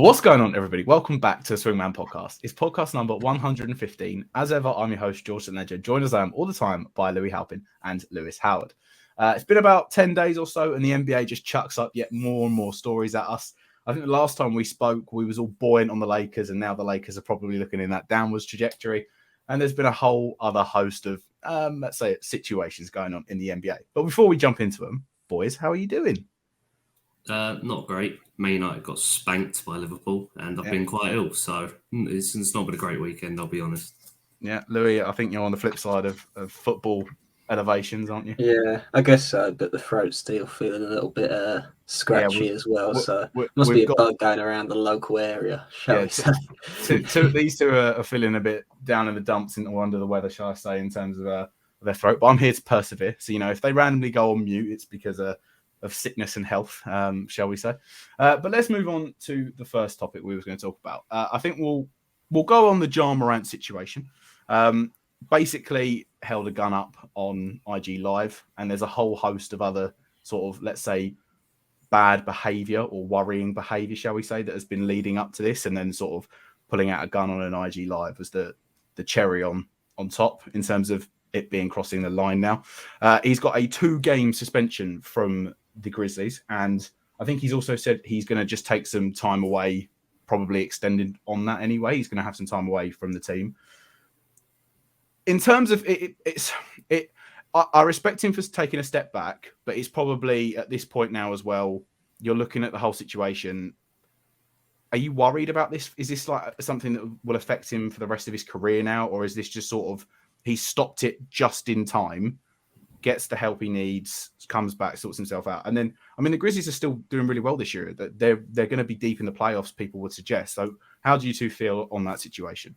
What's going on, everybody? Welcome back to the Swingman podcast. It's podcast number 115. As ever, I'm your host, George St. Ledger, joined as I am all the time by Louis Halpin and Lewis Howard. It's been about 10 days or so, and the NBA just chucks up yet more and more stories at us. I think the last time we spoke, we was all buoyant on the Lakers, and now the Lakers are probably looking in that downwards trajectory. And there's been a whole other host of, let's say, situations going on in the NBA. But before we jump into them, boys, how are you doing? Not great. Man United got spanked by Liverpool, and I've been quite ill, so it's not been a great weekend, I'll be honest. Yeah, Louis, I think you're on the flip side of football elevations, aren't you? Yeah, I guess so, but the throat's still feeling a little bit scratchy as well, so must be a bug going around the local area, shall we say. These two are feeling a bit down in the dumps or under the weather, shall I say, in terms of their throat, but I'm here to persevere. So, if they randomly go on mute, it's because of sickness and health, shall we say. But let's move on to the first topic we were going to talk about. I think we'll go on the Morant situation. Basically held a gun up on IG Live, and there's a whole host of other sort of, let's say, bad behavior or worrying behavior, shall we say, that has been leading up to this, and then sort of pulling out a gun on an IG Live was the cherry on top in terms of it being crossing the line now. He's got a 2-game suspension from the Grizzlies, and I think he's also said he's going to just take some time away, probably extended on that anyway. He's going to have some time away from the team. In terms of I respect him for taking a step back, but it's probably at this point now as well, you're looking at the whole situation. Are you worried about this? Is this like something that will affect him for the rest of his career now, or is this just sort of he stopped it just in time, gets the help he needs, comes back, sorts himself out? And then, the Grizzlies are still doing really well this year. They're going to be deep in the playoffs, people would suggest. So how do you two feel on that situation?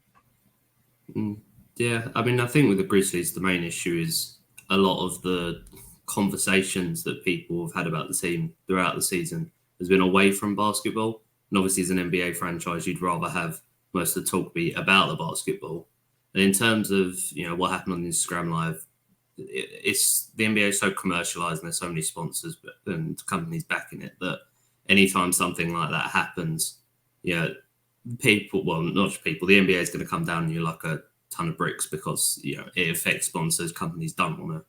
Yeah, I think with the Grizzlies, the main issue is a lot of the conversations that people have had about the team throughout the season has been away from basketball. And obviously, as an NBA franchise, you'd rather have most of the talk be about the basketball. And in terms of what happened on Instagram Live, it's the NBA is so commercialized and there's so many sponsors and companies backing it that anytime something like that happens, people, well, not just people, the NBA is going to come down on you like a ton of bricks because it affects sponsors. Companies don't want to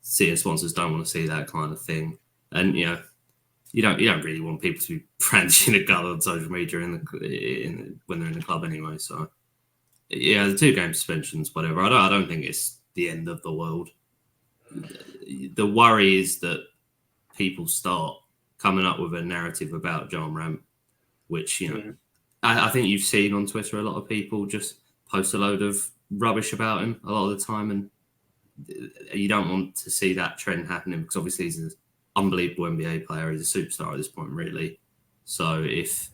see it. Sponsors don't want to see that kind of thing, and you don't really want people to be brandishing a gun on social media when they're in the club anyway. So the 2-game suspensions, whatever. I don't think it's the end of the world. The worry is that people start coming up with a narrative about Ja Morant, which I think you've seen on Twitter a lot of people just post a load of rubbish about him a lot of the time, and you don't want to see that trend happening because obviously he's an unbelievable NBA player. He's a superstar at this point, really. So if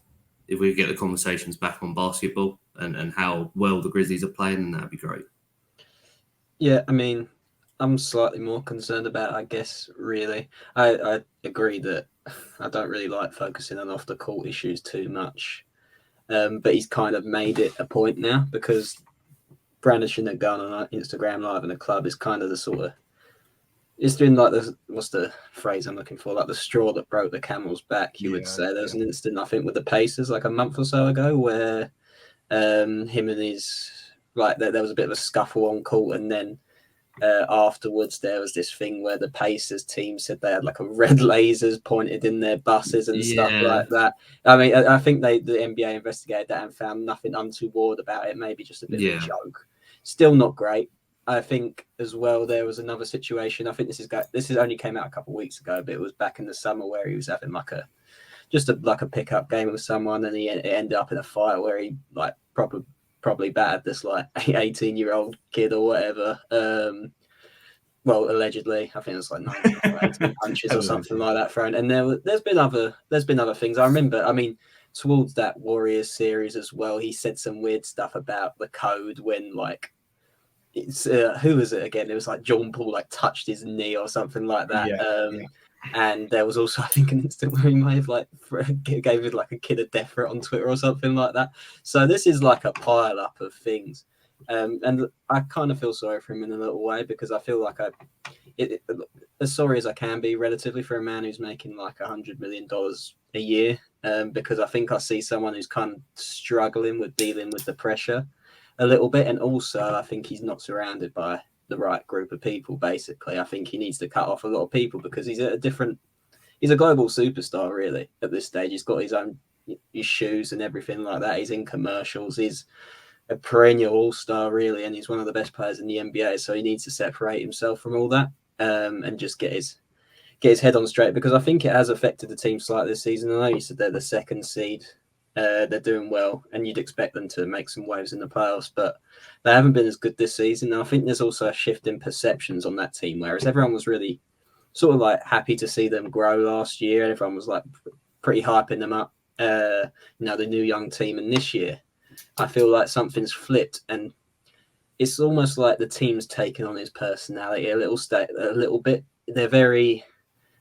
we get the conversations back on basketball and how well the Grizzlies are playing, then that'd be great. Yeah, I'm slightly more concerned about it, I guess, really. I agree that I don't really like focusing on off-the-court issues too much. But he's kind of made it a point now because brandishing a gun on Instagram Live in a club is kind of the sort of, it's doing like what's the phrase I'm looking for? Like the straw that broke the camel's back, you would say. There was an incident, I think, with the Pacers like a month or so ago where him and his, there was a bit of a scuffle on court, and then afterwards there was this thing where the Pacers team said they had like a red lasers pointed in their buses and stuff like that. I think the NBA investigated that and found nothing untoward about it, maybe just a bit of a joke. Still not great. I think as well there was another situation. I think this only came out a couple of weeks ago, but it was back in the summer where he was having like a pickup game with someone, and it ended up in a fight where he probably battered this like 18-year-old kid or whatever. Well, allegedly, I think it was like 19 or 18 punches or something like that thrown. And there's been other things. I remember, towards that Warriors series as well, he said some weird stuff about the code when it's who was it again? It was like John Paul touched his knee or something like that. And there was also, I think, an instant where he may have gave it like a kid a death threat on Twitter or something like that. So this is like a pile up of things. And I kind of feel sorry for him in a little way because I feel like as sorry as I can be relatively for a man who's making like $100 million a year, because I think I see someone who's kind of struggling with dealing with the pressure a little bit. And also I think he's not surrounded by the right group of people, basically. I think he needs to cut off a lot of people because he's a global superstar, really, at this stage. He's got his shoes and everything like that. He's in commercials. He's a perennial all-star, really, and he's one of the best players in the NBA. So he needs to separate himself from all that, and just get his head on straight, because I think it has affected the team slightly this season. I know you said they're the second seed. They're doing well, and you'd expect them to make some waves in the playoffs, but they haven't been as good this season. And I think there's also a shift in perceptions on that team, whereas everyone was really sort of like happy to see them grow last year, and everyone was like pretty hyping them up, the new young team. And this year, I feel like something's flipped, and it's almost like the team's taken on his personality a little bit. They're very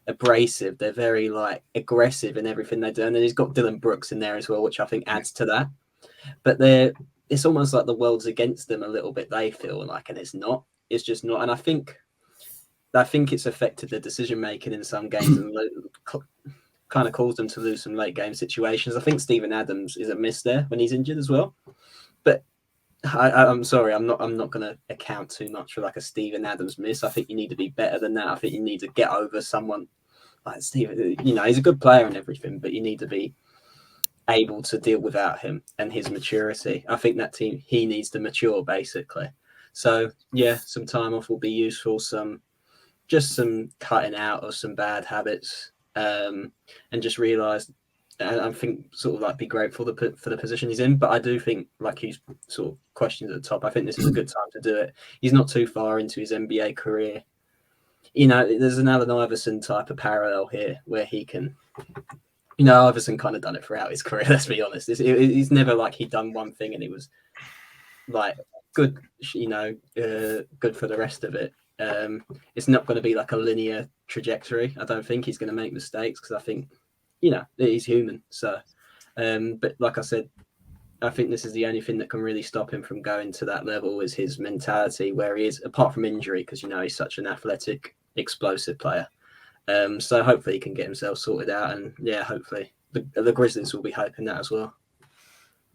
abrasive. They're very like aggressive in everything they do. And then he's got Dylan Brooks in there as well, which I think adds to that. But it's almost like the world's against them a little bit. They feel like, and it's not. It's just not. And I think it's affected their decision making in some games and kind of caused them to lose some late game situations. I think Steven Adams is a miss there when he's injured as well. But I'm sorry, I'm not going to account too much for like a Steven Adams miss. I think you need to be better than that. I think you need to get over someone like Steven. He's a good player and everything, but you need to be able to deal without him and his maturity. I think that team, he needs to mature, basically. So yeah, some time off will be useful. Some cutting out of some bad habits, and just realise. And I think sort of like be grateful for the position he's in. But I do think, like he's sort of questioned at the top, I think this is a good time to do it. He's not too far into his NBA career. There's an Allen Iverson type of parallel here where he can, Iverson kind of done it throughout his career, let's be honest. It's never like he'd done one thing and it was like good, good for the rest of it. It's not going to be like a linear trajectory. I don't think he's going to make mistakes because I think, he's human. So, but like I said, I think this is the only thing that can really stop him from going to that level is his mentality, where he is, apart from injury, because, he's such an athletic, explosive player. So hopefully he can get himself sorted out. And yeah, hopefully the Grizzlies will be hoping that as well.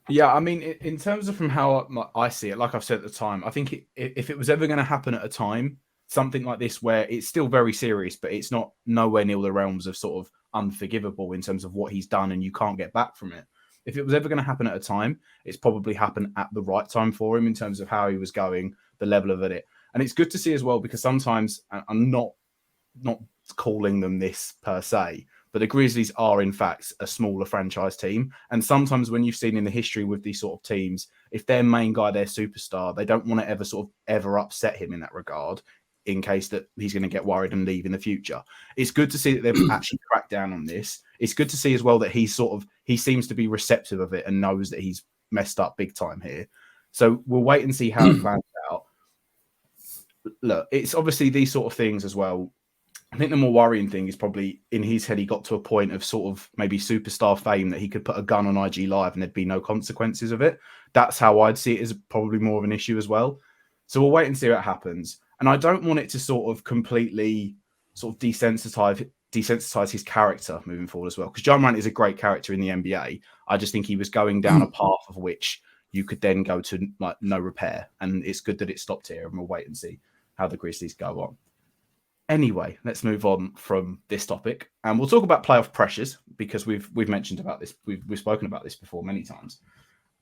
Yeah, I mean, in terms of from how I see it, like I've said at the time, I think if it was ever going to happen at a time, something like this where it's still very serious, but it's not nowhere near the realms of sort of unforgivable in terms of what he's done and you can't get back from it. If it was ever going to happen at a time, it's probably happened at the right time for him in terms of how he was going, the level of it. And it's good to see as well, because sometimes I'm not calling them this per se, but the Grizzlies are in fact a smaller franchise team. And sometimes when you've seen in the history with these sort of teams, if their main guy, their superstar, they don't want to ever upset him in that regard, in case that he's going to get worried and leave in the future. It's good to see that they've actually cracked down on this. It's good to see as well that he seems to be receptive of it and knows that he's messed up big time here. So we'll wait and see how it plans out. Look, it's obviously these sort of things as well. I think the more worrying thing is probably in his head, he got to a point of sort of maybe superstar fame that he could put a gun on IG Live and there'd be no consequences of it. That's how I'd see it as probably more of an issue as well. So we'll wait and see what happens. And I don't want it to sort of completely sort of desensitize his character moving forward as well. Because Ja Morant is a great character in the NBA. I just think he was going down a path of which you could then go to like no repair. And it's good that it stopped here, and we'll wait and see how the Grizzlies go on. Anyway, let's move on from this topic, and we'll talk about playoff pressures, because we've mentioned about this. We've spoken about this before many times.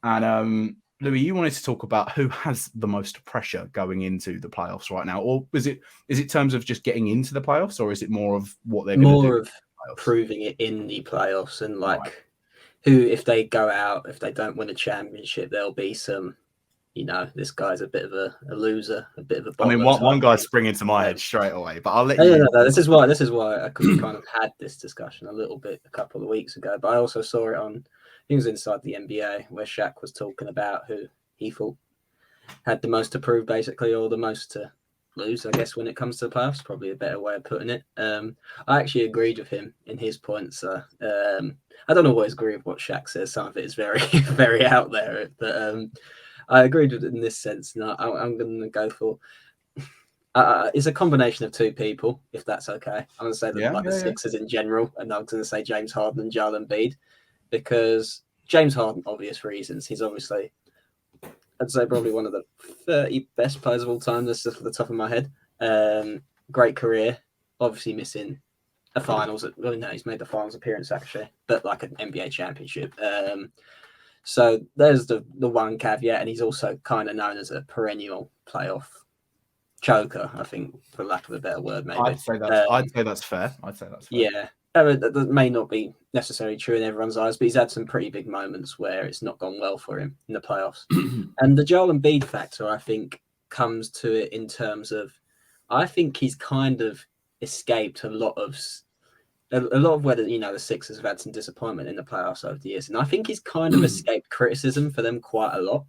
And Louis, you wanted to talk about who has the most pressure going into the playoffs right now, or is it terms of just getting into the playoffs, or is it more of what they're going to do? More of proving it in the playoffs, and like who, if they go out, if they don't win a championship, there'll be some, this guy's a bit of a loser, a bit of a. I mean, one guy's springing to my head straight away, but I'll let you. No, this is why because we kind of had this discussion a little bit a couple of weeks ago, but I also saw it on. He was inside the NBA where Shaq was talking about who he thought had the most to prove, basically, or the most to lose, I guess, when it comes to the playoffs. Probably a better way of putting it. I actually agreed with him in his points. I don't always agree with what Shaq says. Some of it is very, very out there. But I agreed with it in this sense. No, I'm going to go for. It's a combination of two people, if that's okay. I'm going to say that the Sixers in general, and I'm going to say James Harden and Joel Embiid, because James Harden, obvious reasons, he's obviously, I'd say probably one of the 30 best players of all time. That's just off the top of my head. Great career, obviously missing a finals. Well, no, he's made the finals appearance actually, but like an NBA championship. So there's the one caveat, and he's also kind of known as a perennial playoff choker, I think, for lack of a better word, maybe. I'd say that's fair. Yeah, that may not be necessarily true in everyone's eyes, but he's had some pretty big moments where it's not gone well for him in the playoffs. And the Joel Embiid factor, I think, comes to it in terms of, I think he's kind of escaped a lot of where the Sixers have had some disappointment in the playoffs over the years, and I think he's kind of escaped criticism for them quite a lot.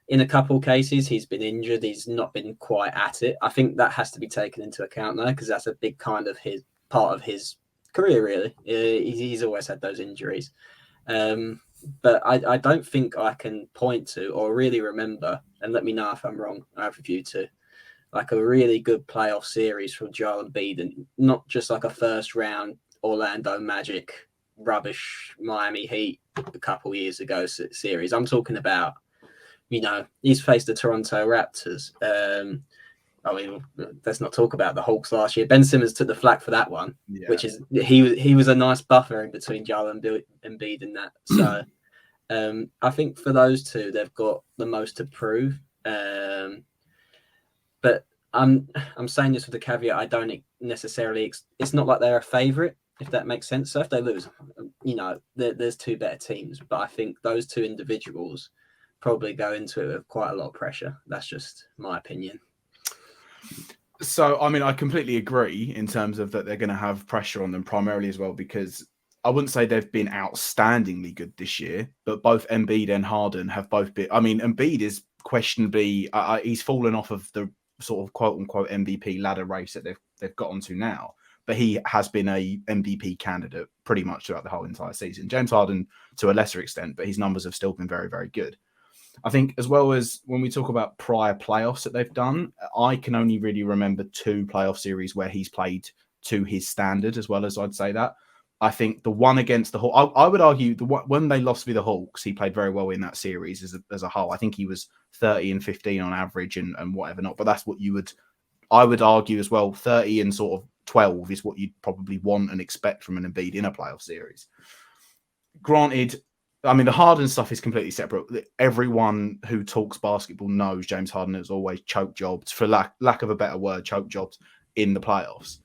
In a couple of cases, he's been injured. He's not been quite at it. I think that has to be taken into account though, because that's a big kind of part of his career, really. He's always had those injuries. But I don't think I can point to or really remember, and let me know if I'm wrong, I have a view to, like a really good playoff series from Joel Embiid, and not just like a first round Orlando Magic rubbish Miami Heat a couple of years ago series. I'm talking about, he's faced the Toronto Raptors. Let's not talk about the Hawks last year. Ben Simmons took the flak for that one, which is he was a nice buffer in between Joel Embiid and that. So I think for those two, they've got the most to prove. But I'm saying this with a caveat. I don't necessarily. It's not like they're a favourite, if that makes sense. So if they lose, there's two better teams. But I think those two individuals probably go into it with quite a lot of pressure. That's just my opinion. So, I completely agree in terms of that they're going to have pressure on them primarily as well, because I wouldn't say they've been outstandingly good this year, but both Embiid and Harden have both been. Embiid is questionably, he's fallen off of the sort of quote unquote MVP ladder race that they've got onto now, but he has been a MVP candidate pretty much throughout the whole entire season. James Harden to a lesser extent, but his numbers have still been very, very good. I think as well as when we talk about prior playoffs that they've done, I can only really remember 2 playoff series where he's played to his standard as well, as I'd say that. I think the one against the Hawks, I would argue when they lost with the Hawks, he played very well in that series as a whole. I think he was 30 and 15 on average and whatever not, but that's what I would argue as well. 30 and sort of 12 is what you'd probably want and expect from an Embiid in a playoff series. Granted, the Harden stuff is completely separate. Everyone who talks basketball knows James Harden has always choke jobs, for lack of a better word, choke jobs in the playoffs.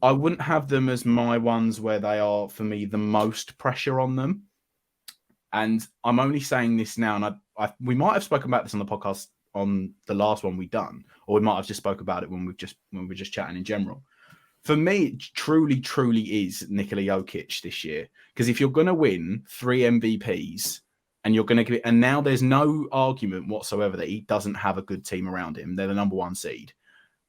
I wouldn't have them as my ones where they are, for me, the most pressure on them. And I'm only saying this now, and we might have spoken about this on the podcast on the last one we've done, or we might have just spoke about it when we're just chatting in general. For me, it truly, truly is Nikola Jokic this year. Because if you're going to win 3 MVPs and you're going to give it, and now there's no argument whatsoever that he doesn't have a good team around him. They're the number 1 seed.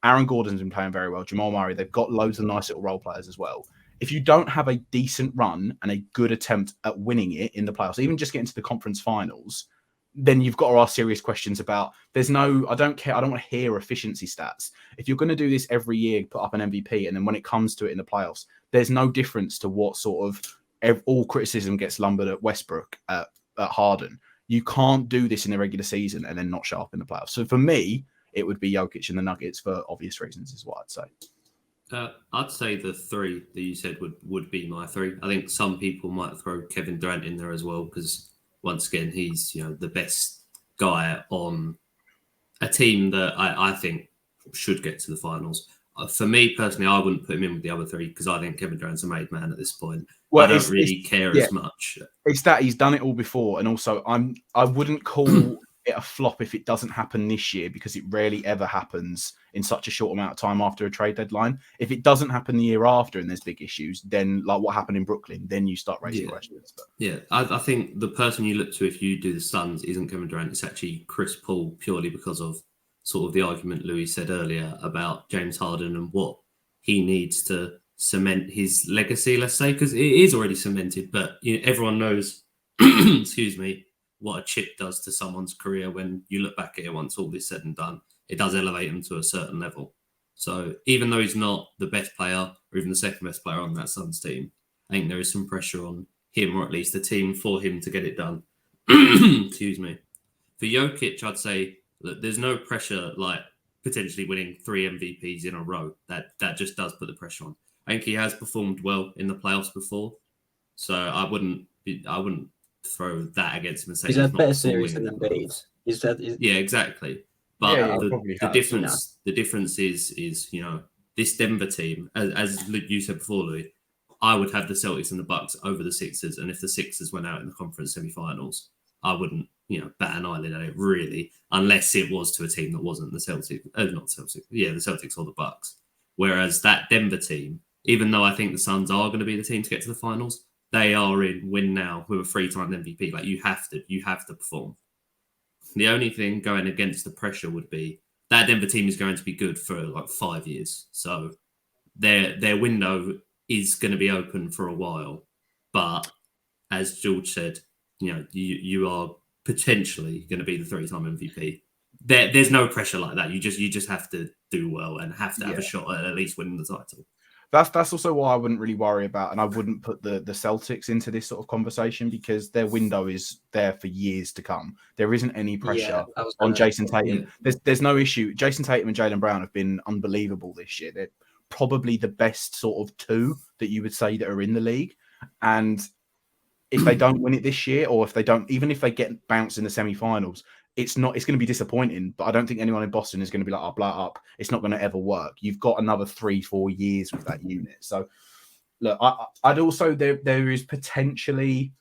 Aaron Gordon's been playing very well. Jamal Murray, they've got loads of nice little role players as well. If you don't have a decent run and a good attempt at winning it in the playoffs, even just getting to the conference finals, then you've got to ask serious questions about, I don't care. I don't want to hear efficiency stats. If you're going to do this every year, put up an MVP, and then when it comes to it in the playoffs, there's no difference to what sort of all criticism gets lumbered at Westbrook, at Harden. You can't do this in the regular season and then not show up in the playoffs. So for me, it would be Jokic and the Nuggets for obvious reasons is what I'd say. I'd say the 3 that you said would be my 3. I think some people might throw Kevin Durant in there as well, because once again, he's the best guy on a team that I think should get to the finals. For me personally, I wouldn't put him in with the other 3 because I think Kevin Durant's a made man at this point. Well, I don't really care as much. It's that he's done it all before, and also I wouldn't call it a flop if it doesn't happen this year, because it rarely ever happens in such a short amount of time after a trade deadline. If it doesn't happen the year after and there's big issues, then like what happened in Brooklyn, then you start raising questions. But. Yeah, I think the person you look to if you do the Suns isn't Kevin Durant, it's actually Chris Paul, purely because of sort of the argument Louis said earlier about James Harden and what he needs to cement his legacy, let's say, because it is already cemented, but everyone knows, excuse me, what a chip does to someone's career when you look back at it once all is said and done. It does elevate him to a certain level. So even though he's not the best player or even the second best player on that Suns team, I think there is some pressure on him, or at least the team, for him to get it done. Excuse me. For Jokic, I'd say that there's no pressure like potentially winning 3 MVPs in a row. That just does put the pressure on. I think he has performed well in the playoffs before, so I wouldn't throw that against him and say he's had better series than Embiid. Yeah, exactly. But Yeah, the difference is this Denver team, as you said before, Louis, I would have the Celtics and the Bucks over the Sixers, and if the Sixers went out in the conference semifinals, I wouldn't bat an eyelid at it really, unless it was to a team that wasn't the Celtics, not Celtics, the Celtics or the Bucks. Whereas that Denver team, even though I think the Suns are going to be the team to get to the finals, they are in win now with a 3-time MVP. Like you have to perform. The only thing going against the pressure would be that Denver team is going to be good for like 5 years. So their window is going to be open for a while. But as George said, you are potentially going to be the 3-time MVP. There's no pressure like that. You just have to do well and have to have a shot at least winning the title. That's also why I wouldn't really worry about, and I wouldn't put the Celtics into this sort of conversation because their window is there for years to come. There isn't any pressure on Jason Tatum. Yeah. There's no issue. Jason Tatum and Jaylen Brown have been unbelievable this year. They're probably the best sort of two that you would say that are in the league. And if they don't win it this year, or if they don't, even if they get bounced in the semifinals, it's going to be disappointing, but I don't think anyone in Boston is going to be like, oh, blow it up. It's not going to ever work. You've got another 3-4 years with that unit. So look, I'd also, there is potentially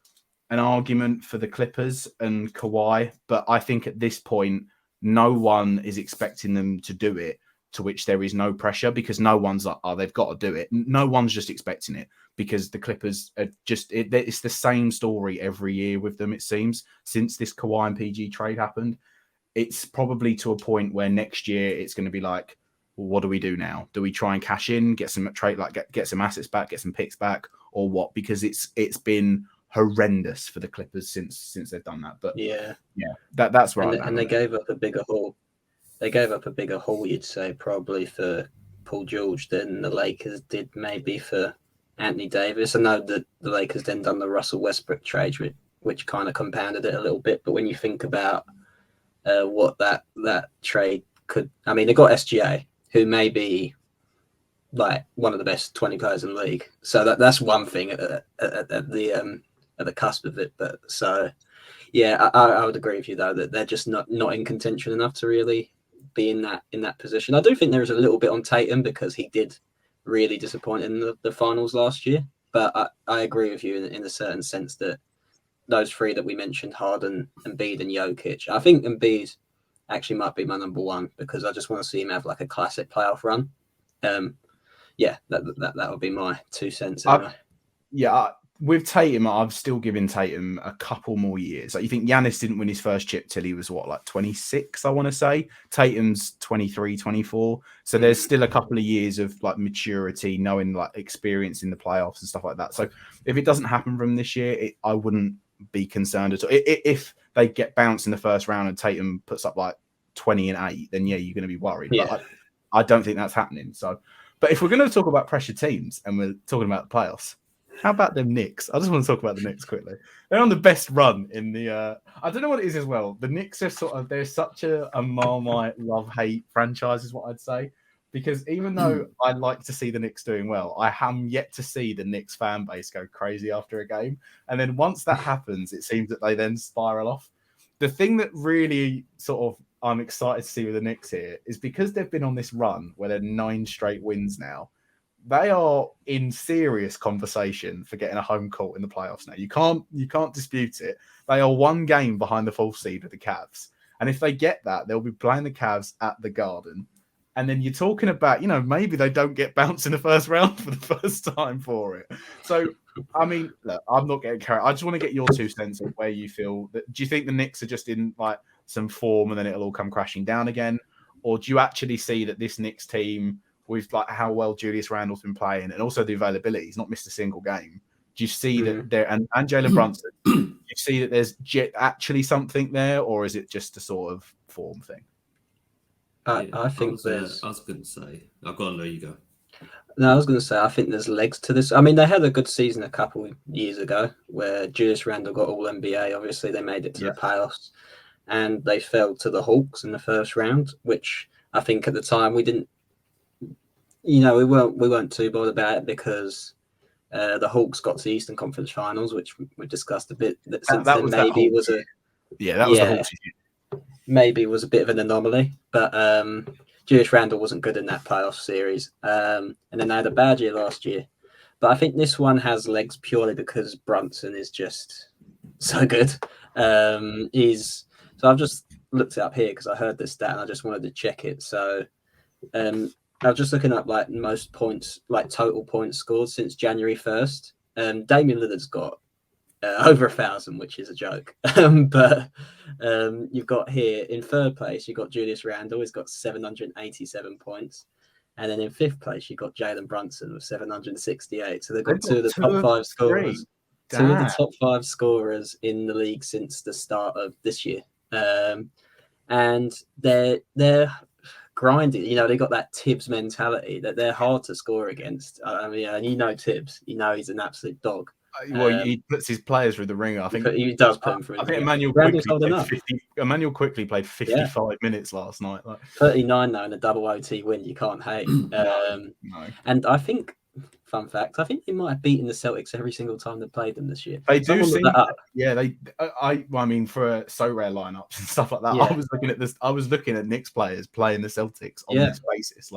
an argument for the Clippers and Kawhi, but I think at this point, no one is expecting them to do it, to which there is no pressure because no one's like, oh, they've got to do it. No one's just expecting it because the Clippers are just, it's the same story every year with them, it seems, since this Kawhi and PG trade happened. It's probably to a point where next year it's going to be like, well, what do we do now? Do we try and cash in, get some trade, like get some assets back, get some picks back, or what? Because it's been horrendous for the Clippers since they've done that. But that's right. And they gave up a bigger haul. They gave up a bigger haul, you'd say, probably for Paul George than the Lakers did maybe for Anthony Davis. I know that the Lakers then done the Russell Westbrook trade, which kind of compounded it a little bit. But when you think about what that trade could... I mean, they got SGA, who may be like one of the best 20 players in the league. So that's one thing at the cusp of it. But so, yeah, I would agree with you, though, that they're just not in contention enough to really be in that position. I do think there is a little bit on Tatum because he did really disappoint in the finals last year. But I agree with you in a certain sense that those three that we mentioned, Harden, Embiid, and Jokic, I think Embiid actually might be my number one because I just want to see him have like a classic playoff run. That would be my 2 cents. Anyway. With Tatum, I've still given Tatum a couple more years. Like, you think Giannis didn't win his first chip till he was, 26, I want to say? Tatum's 23, 24. So there's still a couple of years of, maturity, knowing, experience in the playoffs and stuff like that. So if it doesn't happen from this year, I wouldn't be concerned at all. If they get bounced in the first round and Tatum puts up, 20 and 8, then, you're going to be worried. Yeah. But I don't think that's happening. So, but if we're going to talk about pressure teams and we're talking about the playoffs, how about them Knicks? I just want to talk about the Knicks quickly. They're on the best run in the... I don't know what it is as well. The Knicks are they're such a Marmite love-hate franchise is what I'd say. Because even though I like to see the Knicks doing well, I am yet to see the Knicks fan base go crazy after a game. And then once that happens, it seems that they then spiral off. The thing that really I'm excited to see with the Knicks here is because they've been on this run where they're 9 straight wins now, they are in serious conversation for getting a home court in the playoffs now. You can't dispute it. They are 1 game behind the 4th seed of the Cavs. And if they get that, they'll be playing the Cavs at the Garden. And then you're talking about, maybe they don't get bounced in the first round for the first time for it. So, I mean, look, I'm not getting carried. I just want to get your 2 cents of where you feel that. Do you think the Knicks are just in some form and then it'll all come crashing down again? Or do you actually see that this Knicks team, with how well Julius Randle's been playing and also the availability, he's not missed a single game, Do you see that there and Jalen Brunson? Do you see that there's actually something there, or is it just a sort of form thing? I think I was going to say, I've got to let you go. No, I was going to say, I think there's legs to this. I mean, they had a good season a couple of years ago where Julius Randle got all NBA. Obviously, they made it to the playoffs and they fell to the Hawks in the first round, which I think at the time we didn't, we weren't too bothered about it because the Hawks got to the Eastern Conference Finals, which we discussed a bit. That since then maybe was a the Hawks. Maybe was a bit of an anomaly, but Julius Randle wasn't good in that playoff series. And then they had a bad year last year. But I think this one has legs purely because Brunson is just so good. So I've just looked it up here because I heard this stat and I just wanted to check it. So I was just looking up like most points, like total points scored since January 1st. Damian Lillard's got over 1,000, which is a joke. But you've got here in third place, you've got Julius Randle. He's got 787 points. And then in fifth place, you've got Jalen Brunson with 768. So they've got two of the top five scorers. Two of the top five scorers in the league since the start of this year. And they're grinding. They got that Tibbs mentality that they're hard to score against. I mean, and Tibbs, he's an absolute dog. Well, he puts his players through the ringer. I think he does put them through the ringer. Emmanuel quickly played 55 minutes last night. 39 now in a double OT win. You can't hate. No. And I think, fun fact, I think they might have beaten the Celtics every single time they played them this year. They do seem for so rare lineups and stuff like that. Yeah. I was looking at Knicks players playing the Celtics on this basis.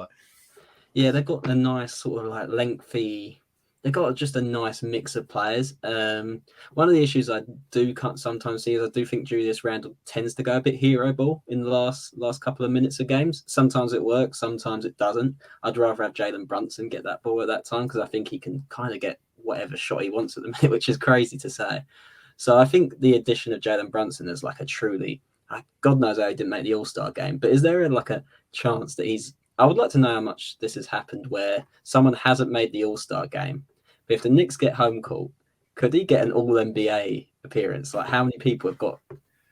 They've got a nice sort of like lengthy. They've got just a nice mix of players. One of the issues I do sometimes see is I do think Julius Randle tends to go a bit hero ball in the last couple of minutes of games. Sometimes it works, sometimes it doesn't. I'd rather have Jalen Brunson get that ball at that time because I think he can kind of get whatever shot he wants at the minute, which is crazy to say. So I think the addition of Jalen Brunson is like a truly, God knows how he didn't make the All-Star game, but is there a chance that I would like to know how much this has happened where someone hasn't made the All-Star game. But if the Knicks get home court, could he get an All-NBA appearance? Like, how many people have got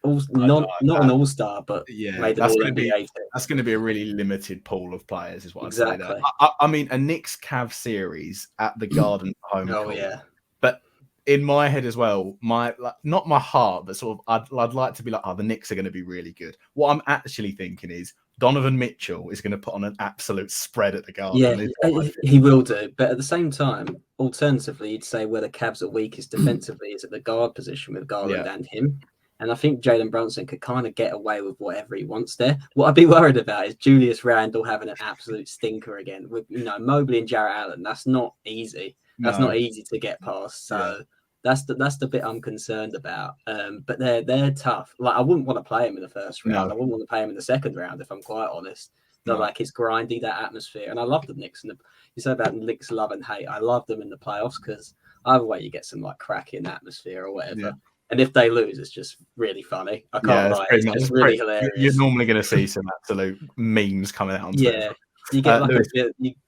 not an All-Star, but made an All-NBA? That's going to be a really limited pool of players, is what I'd say. There. I mean, a Knicks Cavs series at the Garden home court. Oh, yeah. But in my head as well, not my heart, but sort of, I'd like to be like, the Knicks are going to be really good. What I'm actually thinking is, Donovan Mitchell is going to put on an absolute spread at the Garden. Yeah, he will do. But at the same time, alternatively, you'd say where the Cavs are weakest defensively is at the guard position with Garland and him. And I think Jalen Brunson could kind of get away with whatever he wants there. What I'd be worried about is Julius Randle having an absolute stinker again with Mobley and Jarrett Allen. That's not easy. That's not easy to get past. So that's the bit I'm concerned about. But they're tough. Like, I wouldn't want to play him in the first round. I wouldn't want to play him in the second round if I'm quite honest. Like, it's grindy, that atmosphere. And I love the Knicks. And you say about Knicks love and hate. I love them in the playoffs because either way you get some like cracking atmosphere or whatever. Yeah. And if they lose, it's just really funny. I can't lie. It's just really hilarious. You're normally going to see some absolute memes coming out on Twitter. You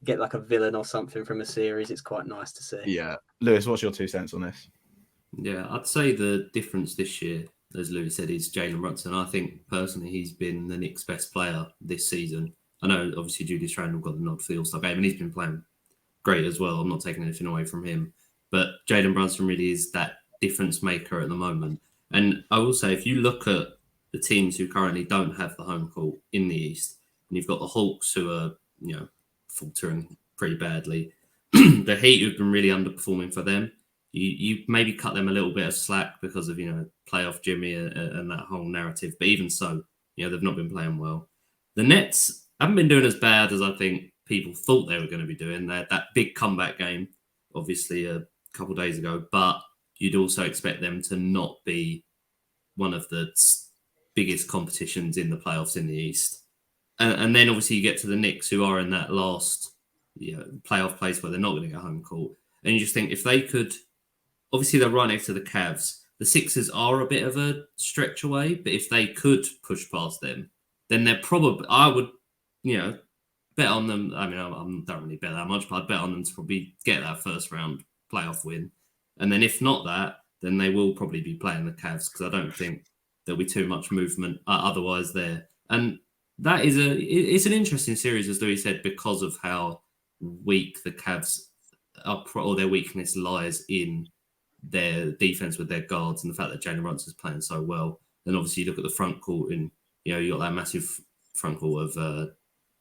get like a villain or something from a series. It's quite nice to see. Yeah. Lewis, what's your 2 cents on this? Yeah, I'd say the difference this year, as Lewis said, is Jalen Brunson. I think personally he's been the Knicks' best player this season. I know obviously Julius Randle got the nod for the All-Star game and he's been playing great as well. I'm not taking anything away from him. But Jalen Brunson really is that difference maker at the moment. And I will say, if you look at the teams who currently don't have the home court in the East, and you've got the Hawks who are, faltering pretty badly. The Heat who've been really underperforming for them. You maybe cut them a little bit of slack because of, playoff Jimmy and that whole narrative. But even so, they've not been playing well. The Nets haven't been doing as bad as I think people thought they were going to be doing. They had that big comeback game, obviously, a couple of days ago. But you'd also expect them to not be one of the biggest competitions in the playoffs in the East. And then obviously you get to the Knicks who are in that last playoff place where they're not going to get home court. And you just think if they could, obviously they're right next to the Cavs. The Sixers are a bit of a stretch away, but if they could push past them, then they're probably, I would, bet on them. I mean, I don't really bet that much, but I'd bet on them to probably get that first round playoff win. And then if not that, then they will probably be playing the Cavs because I don't think there'll be too much movement otherwise there. And that is it's an interesting series, as Louis said, because of how weak the Cavs are, or their weakness lies in their defense with their guards and the fact that Jalen Brunson's playing so well. Then obviously you look at the front court and, you got that massive front court of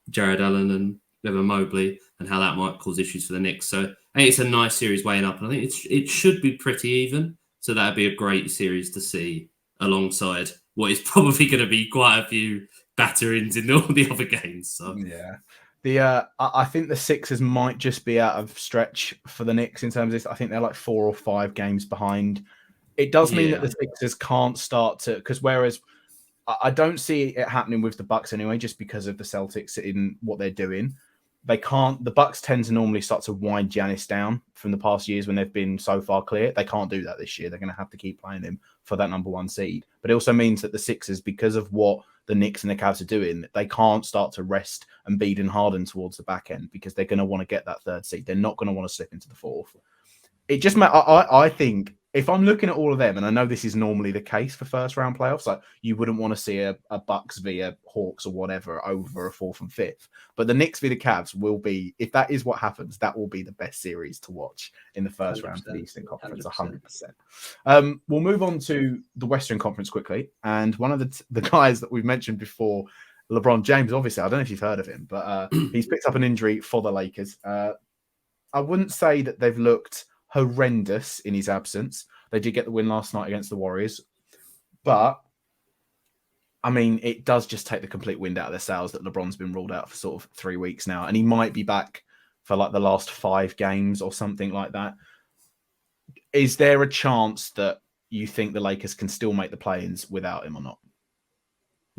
Jared Allen and Evan Mobley and how that might cause issues for the Knicks. So I think it's a nice series weighing up, and I think it should be pretty even. So that'd be a great series to see alongside what is probably going to be quite a few batterings in all the other games. So yeah, I think the Sixers might just be out of stretch for the Knicks in terms of this. I think they're like 4 or 5 games behind. It does mean that the Sixers can't start to, because whereas I don't see it happening with the Bucks anyway, just because of the Celtics in what they're doing. They can't. The Bucks tend to normally start to wind Giannis down from the past years when they've been so far clear. They can't do that this year. They're going to have to keep playing him for that number 1 seed. But it also means that the Sixers, because of what the Knicks and the Cavs are doing, they can't start to rest and beat and harden towards the back end because they're going to want to get that 3rd seed. They're not going to want to slip into the 4th. It just, I think, if I'm looking at all of them, and I know this is normally the case for first round playoffs, like you wouldn't want to see a Bucks v a Hawks or whatever over a 4th and 5th. But the Knicks v the Cavs will be, if that is what happens, that will be the best series to watch in the first round of the Eastern Conference, 100%. We'll move on to the Western Conference quickly. And one of the guys that we've mentioned before, LeBron James, obviously, I don't know if you've heard of him, but he's picked up an injury for the Lakers. I wouldn't say that they've looked horrendous in his absence. They did get the win last night against the Warriors. But, I mean, it does just take the complete wind out of their sails that LeBron's been ruled out for sort of 3 weeks now. And he might be back for like the last 5 games or something like that. Is there a chance that you think the Lakers can still make the play-ins without him or not?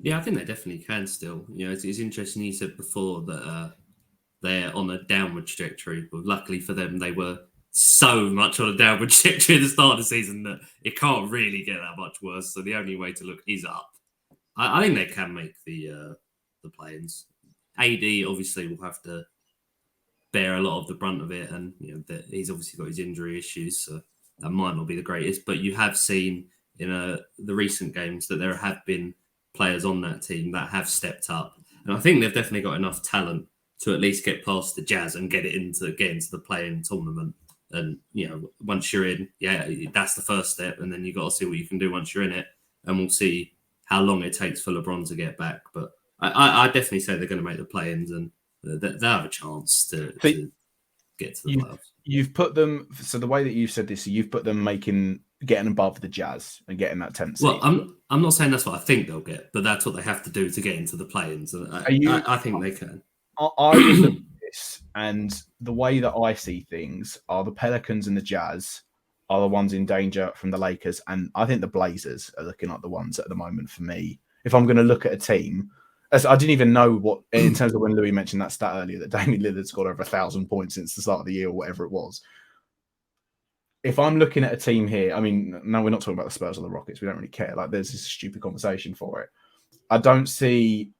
Yeah, I think they definitely can still. It's interesting you said before that they're on a downward trajectory. But luckily for them, they were so much on a downward trajectory at the start of the season that it can't really get that much worse. So the only way to look is up. I think they can make the play-ins. AD obviously will have to bear a lot of the brunt of it, and he's obviously got his injury issues, so that might not be the greatest. But you have seen in the recent games that there have been players on that team that have stepped up, and I think they've definitely got enough talent to at least get past the Jazz and get into the play-in tournament. And, once you're in, that's the first step. And then you got to see what you can do once you're in it. And we'll see how long it takes for LeBron to get back. But I definitely say they're going to make the play-ins and they'll have a chance to get to the playoffs. You've put them, so the way that you've said this, you've put them getting above the Jazz and getting that 10th seed. Well, I'm not saying that's what I think they'll get, but that's what they have to do to get into the play-ins. And I think they can. I would look at this, and the way that I see things are the Pelicans and the Jazz are the ones in danger from the Lakers, and I think the Blazers are looking like the ones at the moment for me. If I'm going to look at a team, as I didn't even know what, in terms of when Louis mentioned that stat earlier, that Damian Lillard scored over 1,000 points since the start of the year or whatever it was. If I'm looking at a team here, I mean, no, we're not talking about the Spurs or the Rockets. We don't really care. Like, there's this stupid conversation for it. I don't see...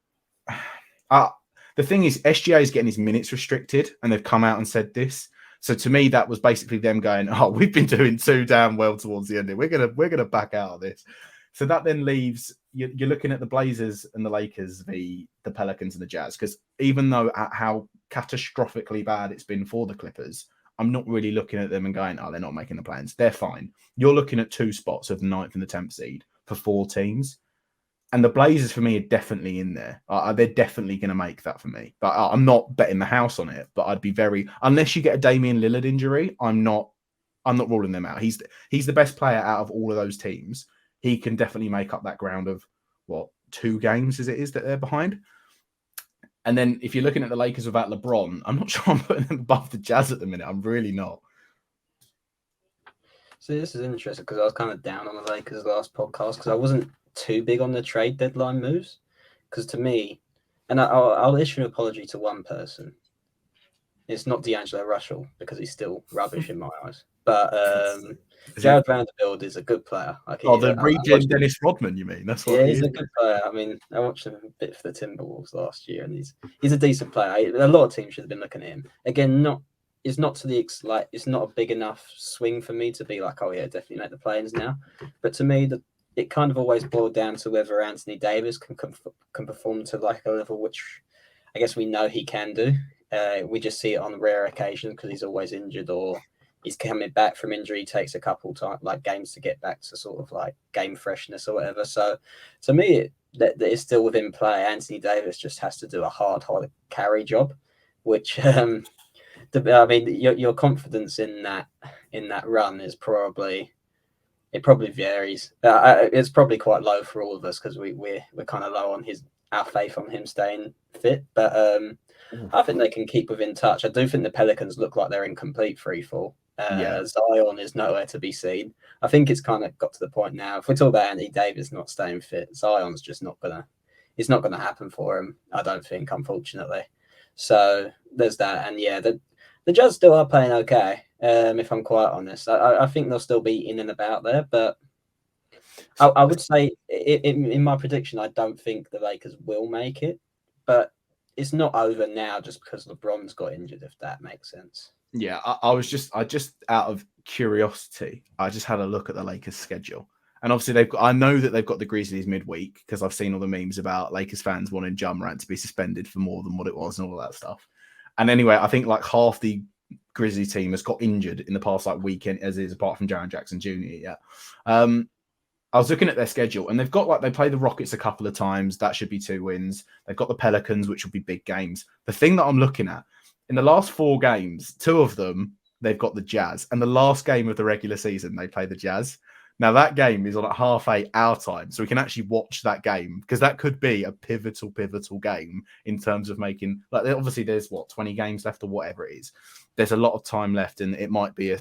the thing is, SGA is getting his minutes restricted, and they've come out and said this. So to me, that was basically them going, "Oh, we've been doing too damn well towards the end. We're gonna back out of this." So that then leaves you're looking at the Blazers and the Lakers v the Pelicans and the Jazz, because even though how catastrophically bad it's been for the Clippers, I'm not really looking at them and going, "Oh, they're not making the plans. They're fine." You're looking at 2 spots of the 9th and the 10th seed for 4 teams. And the Blazers, for me, are definitely in there. They're definitely going to make that for me. But I'm not betting the house on it. But I'd be unless you get a Damian Lillard injury, I'm not ruling them out. He's the best player out of all of those teams. He can definitely make up that ground of 2 games as it is that they're behind. And then if you're looking at the Lakers without LeBron, I'm not sure I'm putting them above the Jazz at the minute. I'm really not. See, this is interesting because I was kind of down on the Lakers last podcast because I wasn't too big on the trade deadline moves, because to me, and I'll issue an apology to one person. It's not D'Angelo Russell because he's still rubbish in my eyes, but Jared Vanderbilt is a good player. The regen Dennis Rodman, you mean? That's what. Yeah, he's a good player. I mean, I watched him a bit for the Timberwolves last year, and he's a decent player. A lot of teams should have been looking at him again. Not it's not to the it's not a big enough swing for me to be like, oh yeah, definitely make the play-ins now. But to me, it kind of always boiled down to whether Anthony Davis can perform to like a level which I guess we know he can do. We just see it on rare occasions because he's always injured or he's coming back from injury. He takes a couple games to get back to sort of like game freshness or whatever. So to me, that is still within play. Anthony Davis just has to do a hard carry job, which I mean, your confidence in that run is probably varies. It's probably quite low for all of us because we're kind of low on our faith on him staying fit. But I think they can keep within touch. I do think the Pelicans look like they're in complete free fall. Zion is nowhere to be seen. I think it's kind of got to the point now. If we talk about Anthony Davis not staying fit, Zion's just not gonna. It's not gonna happen for him. I don't think, unfortunately. So there's that, and yeah, the Jazz still are playing okay. If I'm quite honest, I think they'll still be in and about there, but I would say in my prediction, I don't think the Lakers will make it, but it's not over now just because LeBron's got injured, if that makes sense. Yeah, I just out of curiosity, I just had a look at the Lakers schedule. And obviously I know that they've got the Grizzlies midweek because I've seen all the memes about Lakers fans wanting Ja Morant to be suspended for more than what it was and all that stuff. And anyway, I think like half the Grizzlies team has got injured in the past like weekend, as is apart from Jaren Jackson Jr. Yeah. I was looking at their schedule and they've got they play the Rockets a couple of times. That should be 2 wins. They've got the Pelicans, which will be big games. The thing that I'm looking at, in the last 4 games, 2 of them, they've got the Jazz. And the last game of the regular season, they play the Jazz. Now, that game is on at 8:30 our time. So we can actually watch that game because that could be a pivotal game in terms of making... Like, obviously, there's, 20 games left or whatever it is. There's a lot of time left and it might be a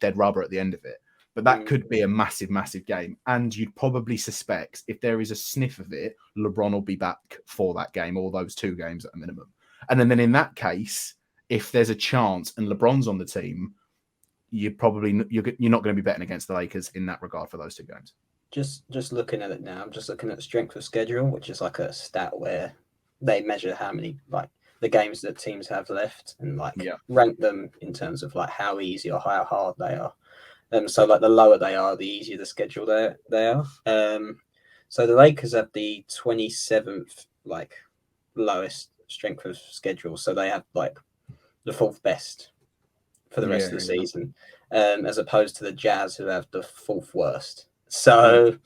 dead rubber at the end of it. But that could be a massive game. And you'd probably suspect if there is a sniff of it, LeBron will be back for that game or those 2 games at a minimum. And then in that case, if there's a chance and LeBron's on the team, you're not going to be betting against the Lakers in that regard for those 2 games. Just looking at it now, I'm just looking at strength of schedule, which is like a stat where they measure how many the games that teams have left and rank them in terms of how easy or how hard they are. So the lower they are, the easier the schedule they are. So the Lakers have the 27th lowest strength of schedule, so they have the 4th best for the rest of the season, as opposed to the Jazz who have the 4th worst. So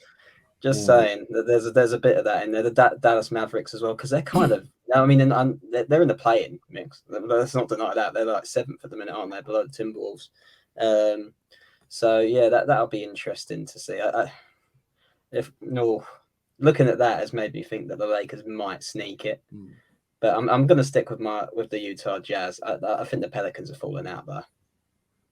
just saying that there's a bit of that in there. The Dallas Mavericks as well, because they're kind of they're in the play-in mix. Let's not deny that they're 7th at the minute, aren't they? Below the Timberwolves. So yeah, that'll be interesting to see. Looking at that has made me think that the Lakers might sneak it. But I'm going to stick with the Utah Jazz. I think the Pelicans are falling out there.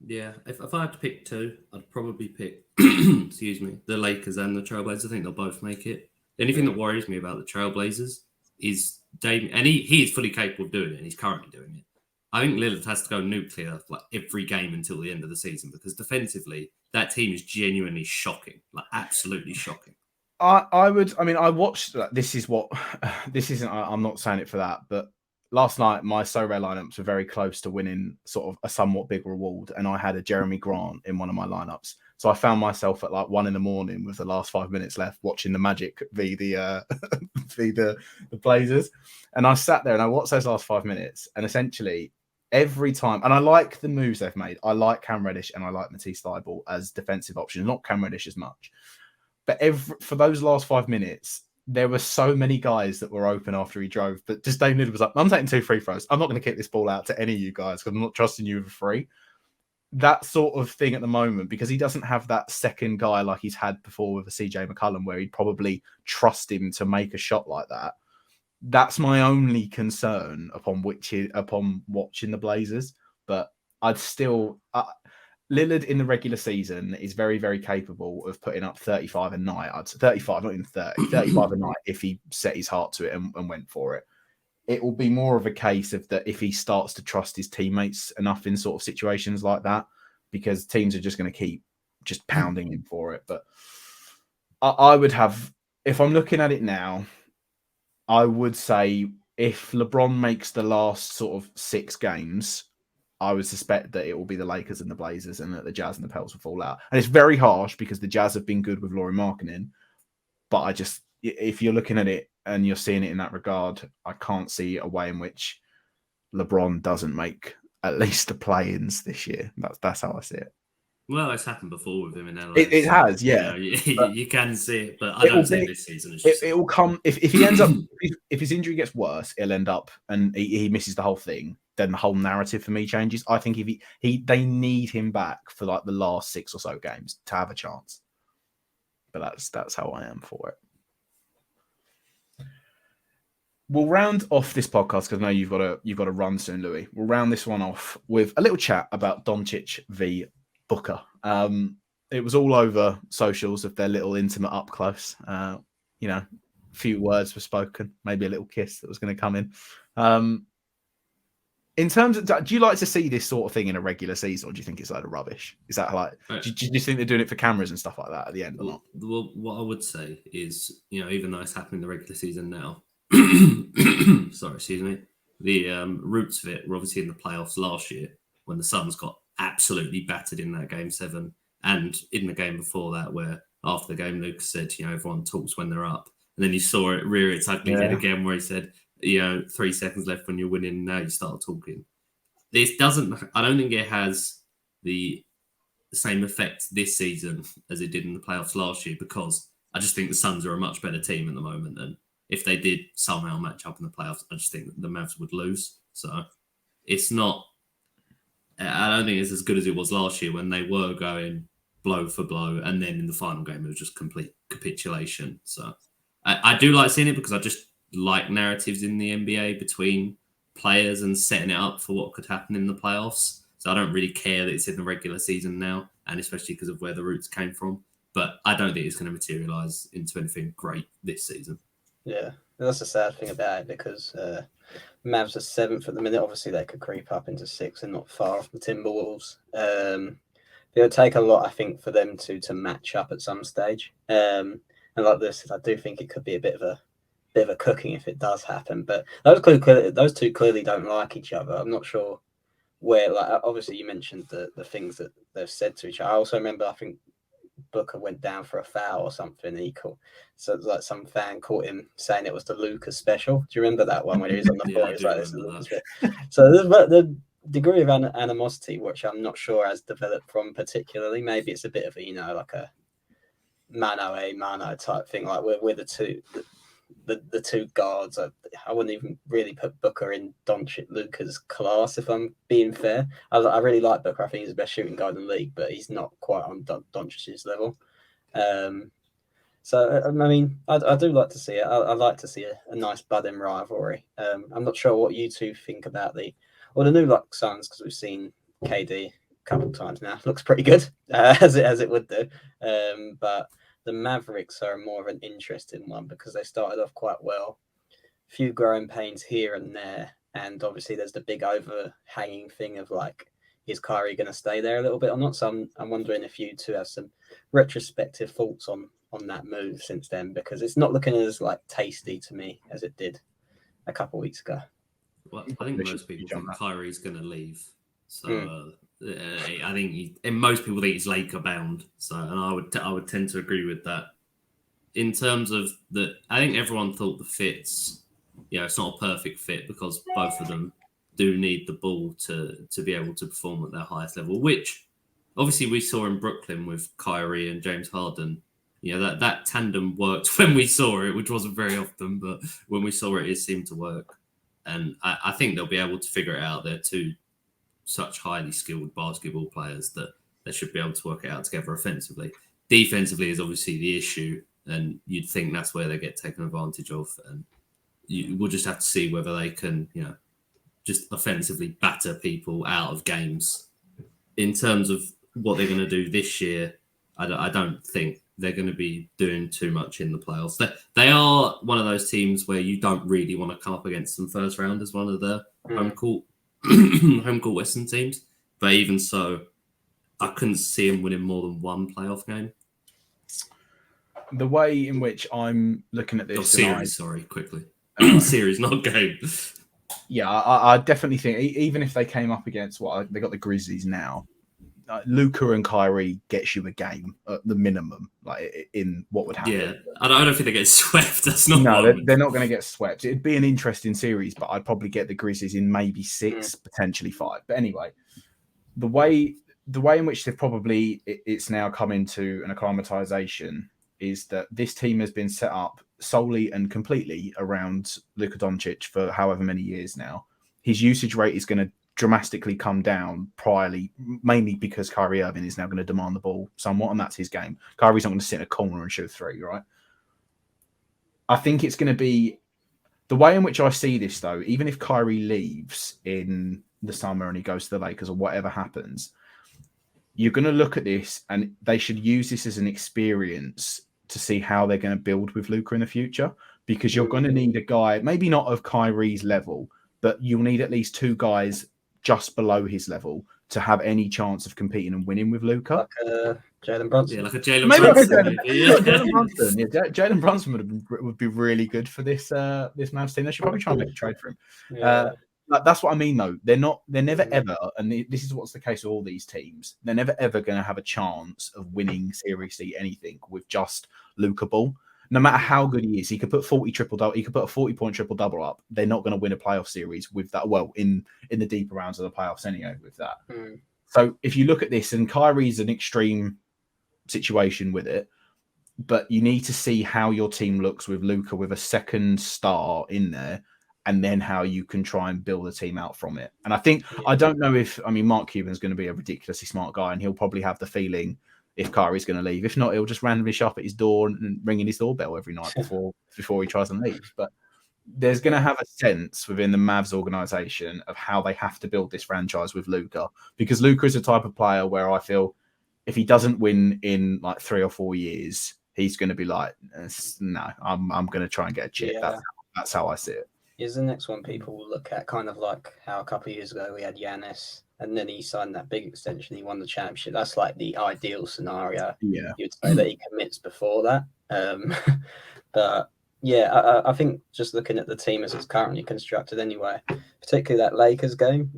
Yeah, if I had to pick 2, I'd probably pick, the Lakers and the Trailblazers. I think they'll both make it. The only thing that worries me about the Trailblazers is Dame, and he is fully capable of doing it, and he's currently doing it. I think Lillard has to go nuclear every game until the end of the season because defensively, that team is genuinely shocking, absolutely shocking. I watched that. This isn't, I'm not saying it for that, but last night my So Rare lineups were very close to winning sort of a somewhat big reward. And I had a Jeremy Grant in one of my lineups. So I found myself at 1 a.m. with the last 5 minutes left watching the Magic v the Blazers. And I sat there and I watched those last 5 minutes and essentially every time, and I like the moves they've made. I like Cam Reddish and I like Matisse Thybulle as defensive options, not Cam Reddish as much. But for those last 5 minutes, there were so many guys that were open after he drove. But just Dave Lillard was like, I'm taking 2 free throws. I'm not going to kick this ball out to any of you guys because I'm not trusting you with a free. That sort of thing at the moment, because he doesn't have that second guy like he's had before with a CJ McCollum, where he'd probably trust him to make a shot like that. That's my only concern upon watching the Blazers. But I'd still... Lillard in the regular season is very, very capable of putting up 35 a night. I'd say 35, not even 30, 35 a night if he set his heart to it and went for it. It will be more of a case of that if he starts to trust his teammates enough in sort of situations like that, because teams are just going to keep just pounding him for it. But I would have, if I'm looking at it now, I would say if LeBron makes the last sort of 6 games, I would suspect that it will be the Lakers and the Blazers, and that the Jazz and the Pels will fall out. And it's very harsh because the Jazz have been good with Lauri Markkanen, but if you're looking at it and you're seeing it in that regard, I can't see a way in which LeBron doesn't make at least the play-ins this year. That's how I see it. Well, it's happened before with him in LA. It has, yeah. You can see it, but I don't see it this season. It will come if he ends up if his injury gets worse, he'll end up and he misses the whole thing. Then the whole narrative for me changes. I think if they need him back for like the last 6 or so games to have a chance. But that's how I am for it. We'll round off this podcast because I know you've got to run soon, Louis. We'll round this one off with a little chat about Doncic v Booker. It was all over socials of their little intimate up close. A few words were spoken, maybe a little kiss that was going to come in. In terms of, do you like to see this sort of thing in a regular season, or do you think it's like a rubbish? Is that like, do you think they're doing it for cameras and stuff like that at the end or not? Well, what I would say is, even though it's happening in the regular season now, sorry, excuse me, the roots of it were obviously in the playoffs last year when the Suns got absolutely battered in that Game 7, and in the game before that, where after the game, Luka said, everyone talks when they're up, and then you saw it rear its ugly head again, where he said, 3 seconds left when you're winning, now you start talking. I don't think it has the same effect this season as it did in the playoffs last year, because I just think the Suns are a much better team at the moment, and if they did somehow match up in the playoffs, I just think the Mavs would lose. So it's not, I don't think it's as good as it was last year when they were going blow for blow, and then in the final game it was just complete capitulation. So I do like seeing it because I just like narratives in the NBA between players and setting it up for what could happen in the playoffs. So I don't really care that it's in the regular season now, and especially because of where the roots came from. But I don't think it's going to materialise into anything great this season. Yeah, that's the sad thing about it, because Mavs are 7th at the minute. Obviously, they could creep up into 6th and not far off the Timberwolves. It would take a lot, I think, for them to match up at some stage. And like this, I do think it could be a bit of a cooking if it does happen. But those two clearly don't like each other. I'm not sure where. Like, obviously, you mentioned the things that they've said to each other. I also remember, I think Booker went down for a foul or something. So like some fan caught him saying it was the Luka special. Do you remember that one when he was on the floor? So the degree of animosity, which I'm not sure has developed from particularly. Maybe it's a bit of a like a mano type thing. Like we're the two guards. I wouldn't even really put Booker in Doncic Luka's class, if I'm being fair. I really like Booker. I think he's the best shooting guard in the league, but he's not quite on Doncic's level. So I mean, I do like to see it. I like to see a nice budding rivalry. I'm not sure what you two think about the new Suns, because we've seen KD a couple of times now. Looks pretty good, as it would do. But the Mavericks are more of an interesting one because they started off quite well. Few growing pains here and there. And obviously there's the big overhanging thing of like, is Kyrie going to stay there a little bit or not? So I'm wondering if you two have some retrospective thoughts on that move since then, because it's not looking as like tasty to me as it did a couple of weeks ago. Well, I think most people think Kyrie's going to leave. So I think and most people think he's Laker bound. So, and I would tend to agree with that. In terms of I think everyone thought the fits, it's not a perfect fit because both of them do need the ball to be able to perform at their highest level, which obviously we saw in Brooklyn with Kyrie and James Harden. That tandem worked when we saw it, which wasn't very often, but when we saw it, it seemed to work. And I think they'll be able to figure it out. They're two such highly skilled basketball players that they should be able to work it out together offensively. Defensively is obviously the issue, and you'd think that's where they get taken advantage of. And we'll just have to see whether they can, just offensively batter people out of games. In terms of what they're going to do this year, I don't think they're going to be doing too much in the playoffs. They are one of those teams where you don't really want to come up against them first round as one of the home court Western teams. But even so, I couldn't see them winning more than one playoff game. The way in which I'm looking at this... Series, quickly. Series, not game. Yeah, I definitely think even if they came up against they got the Grizzlies now, Luka and Kyrie gets you a game at the minimum, like in what would happen. Yeah, I don't think they get swept. That's not. No, they're not going to get swept. It'd be an interesting series, but I'd probably get the Grizzlies in maybe 6, potentially 5. But anyway, the way in which they've probably it's now come into an acclimatization is that this team has been set up solely and completely around Luka Doncic for however many years now. His usage rate is going to dramatically come down mainly because Kyrie Irving is now going to demand the ball somewhat, and that's his game. Kyrie's not going to sit in a corner and shoot 3, right? I think it's going to be the way in which I see this, though. Even if Kyrie leaves in the summer and he goes to the Lakers or whatever happens, you're going to look at this and they should use this as an experience to see how they're going to build with Luka in the future, because you're going to need a guy, maybe not of Kyrie's level, but you'll need at least 2 guys just below his level to have any chance of competing and winning with Luka. Like Jalen Brunson. Yeah, like a Jalen Brunson. Jalen Brunson. Yeah, Jalen Brunson would be really good for this Mavs team. They should probably try and make a trade for him. Yeah. That's what I mean, though. They're never ever, and this is what's the case with all these teams. They're never ever going to have a chance of winning seriously anything with just Luka ball. No matter how good he is, he could put 40 triple-double. He could put a 40-point triple-double up. They're not going to win a playoff series with that. Well, in the deeper rounds of the playoffs, anyway, with that. So if you look at this, and Kyrie's an extreme situation with it, but you need to see how your team looks with Luka with a second star in there, and then how you can try and build a team out from it. And I don't know if Mark Cuban's going to be a ridiculously smart guy, and he'll probably have the feeling if Kyrie's going to leave. If not, he'll just randomly show up at his door and ringing his doorbell every night before he tries and leaves. But there's going to have a sense within the Mavs organization of how they have to build this franchise with Luka, because Luka is the type of player where I feel if he doesn't win in like 3 or 4 years, he's going to be like, no, I'm going to try and get a chip. Yeah. That's how I see it. Is the next one people will look at, kind of like how a couple of years ago we had Giannis and then he signed that big extension, he won the championship. That's like the ideal scenario. Yeah. You'd say that he commits before that. But yeah, I think just looking at the team as it's currently constructed anyway, particularly that Lakers game,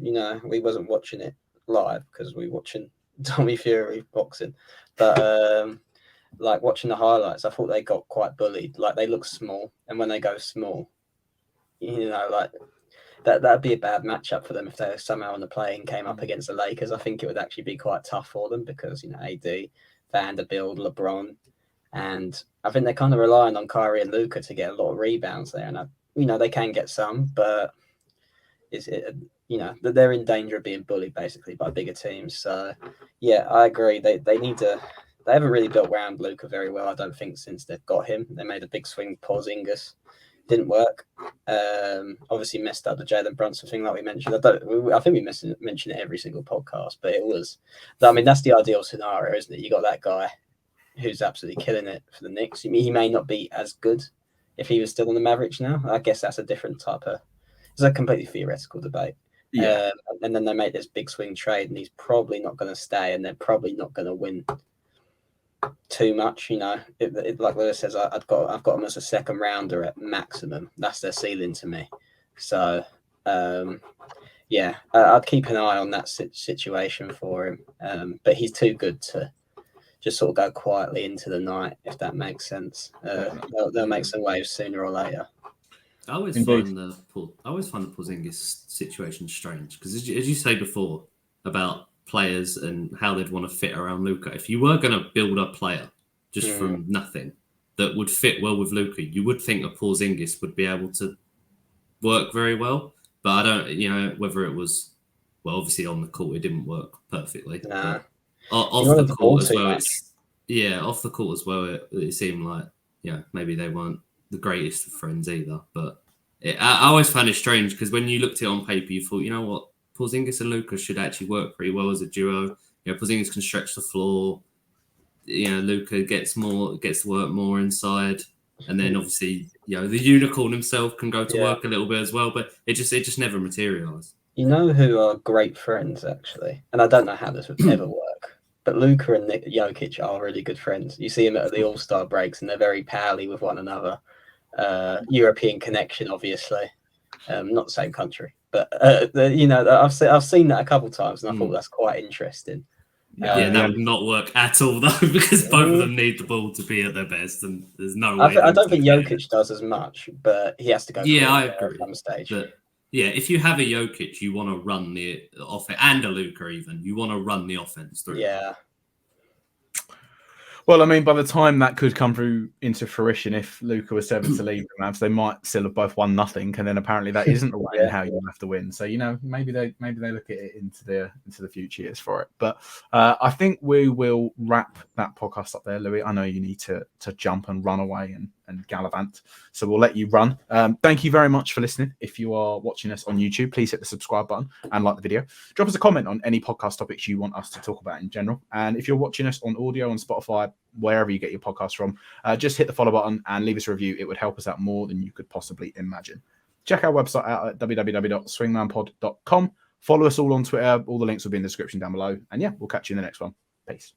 we wasn't watching it live because we were watching Tommy Fury boxing. But like watching the highlights, I thought they got quite bullied. Like they look small, and when they go small, like that'd be a bad matchup for them if they somehow in the play-in came up against the Lakers. I think it would actually be quite tough for them because AD, Vanderbilt, LeBron, and I think they're kind of relying on Kyrie and Luka to get a lot of rebounds there. And they can get some, but they're in danger of being bullied basically by bigger teams. So yeah, I agree. They need to. They haven't really built around Luka very well, I don't think, since they've got him. They made a big swing, Porzingis. Didn't work. Obviously messed up the Jalen Brunson thing, like we mentioned. I think we mention it every single podcast, but it was. That's the ideal scenario, isn't it? You got that guy who's absolutely killing it for the Knicks. He may not be as good if he was still on the Mavericks now. I guess that's a different type of. It's a completely theoretical debate. Yeah. And then they make this big swing trade, and he's probably not going to stay, and they're probably not going to win too much, like Lewis says, I've got them as a second rounder at maximum. That's their ceiling to me. So I'd keep an eye on that situation for him, but he's too good to just sort of go quietly into the night, if that makes sense. They'll make some waves sooner or later. I always find the Porzingis situation strange because, as you say before about players and how they'd want to fit around Luka. If you were going to build a player just from nothing that would fit well with Luka, you would think a Porzingis would be able to work very well. But I don't, whether it was, well, obviously on the court it didn't work perfectly. Nah. Off the court as well, off the court as well, it seemed like, maybe they weren't the greatest of friends either. But I always found it strange because when you looked at it on paper, you thought, you know what? Porzingis and Luka should actually work pretty well as a duo. Porzingis can stretch the floor. Luka gets to work more inside, and then obviously, the unicorn himself can go to work a little bit as well. But it just never materialised. You know who are great friends actually, and I don't know how this would ever work. But Luka and Jokic are really good friends. You see them at the All-Star breaks, and they're very pally with one another. European connection, obviously. Not the same country, but I've seen that a couple of times, and I thought that's quite interesting. Yeah, that would not work at all though, because both of them need the ball to be at their best, and there's no way. I don't think Jokic does as much, but he has to go. Yeah, I agree. At some stage. But yeah, if you have a Jokic, you want to run the offense, and a Luka even. You want to run the offense through. Yeah. Well, I mean, by the time that could come through into fruition, if Luka was 7 to leave the Mavs, they might still have both won nothing, and then apparently that isn't the way in how you have to win. So maybe they look at it into the future years for it. But I think we will wrap that podcast up there, Louis. I know you need to jump and run away and gallivant, so we'll let you run. Thank you very much for listening. If you are watching us on YouTube, please hit the subscribe button and like the video. Drop us a comment on any podcast topics you want us to talk about in general. And if you're watching us on audio on Spotify, wherever you get your podcast from, just hit the follow button and leave us a review. It would help us out more than you could possibly imagine. Check our website out at www.swingmanpod.com. Follow us all on Twitter. All the links will be in the description down below. And yeah, we'll catch you in the next one. Peace.